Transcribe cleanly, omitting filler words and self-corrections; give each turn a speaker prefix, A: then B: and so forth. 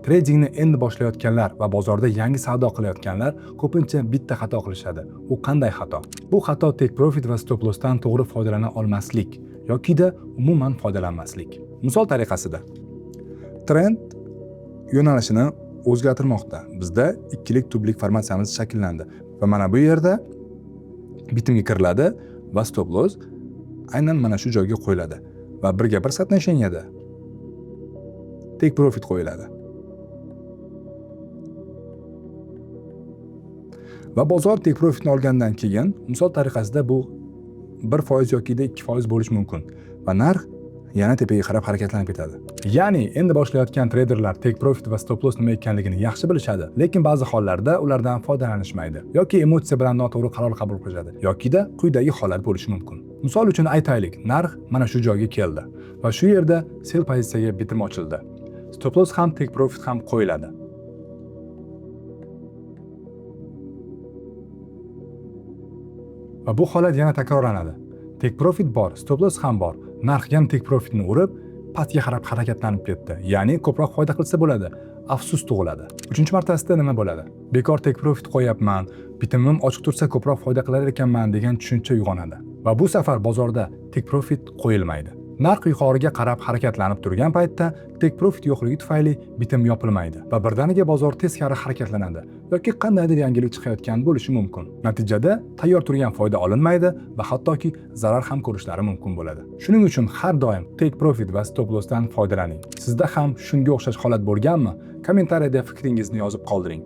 A: Tradingni endi boshlayotganlar va bozorda yangi savdo qilayotganlar ko'pincha bitta xato qilishadi. U qanday xato? Bu xato take profit va stop lossdan to'g'ri foydalana olmaslik yokida umuman foydalanmaslik. Misol tariqasida trend yo'nalishini o'zgartirmoqda. Bizda ikkilik tublik formatsiyamiz shakllandi va mana bu yerda bitimga kiriladi va stop loss aynan mana shu joyga qo'yiladi va birga bir соотношениеda take profit qo'yiladi. Va bozor take profitni olgandan keyin misol tariqasida bu 1% yoki 2% bo'lishi mumkin va narx yana tepaga qarab harakatlanib ketadi. Ya'ni endi boshlayotgan treyderlar take profit va stop loss nima ekanligini yaxshi bilishadi, lekin ba'zi hollarda ulardan foydalanishmaydi yoki emotsiya bilan noto'g'ri qaror qabul qiladi yokida quyidagi holat bo'lishi mumkin. Misol uchun aytaylik, narx mana shu joyga keldi va shu yerda sell pozitsiyaga bitim ochildi. Stop loss ham take profit ham qo'yiladi. Va bu holat yana takrorlanadi. Take profit bor, stop loss ham bor. Narx ham take profitni urib, pastga qarab harakatlanib ketdi. Ya'ni ko'proq foyda qilsa bo'ladi, afsus tug'iladi. 3-martasida nima bo'ladi? Bekor take profit qo'yapman, bitimim ochiq tursa ko'proq foyda qilar ekanman degan tushuncha uyg'onadi. Va bu safar bozorda take profit qo'yilmaydi. Narx yuqoriga qarab harakatlanib turgan paytda take profit yo'qligi tufayli bitim yopilmaydi va birdaniga bozor teskari harakatlanadi yoki qandaydir yangilik chiqayotgan bo'lishi mumkin. Natijada tayyor turgan foyda olinmaydi va hattoki zarar ham ko'rishlari mumkin bo'ladi. Shuning uchun har doim take profit va stop lossdan foydalaning. Sizda ham shunga o'xshash holat bo'lganmi? Kommentariyada fikringizni yozib qoldiring.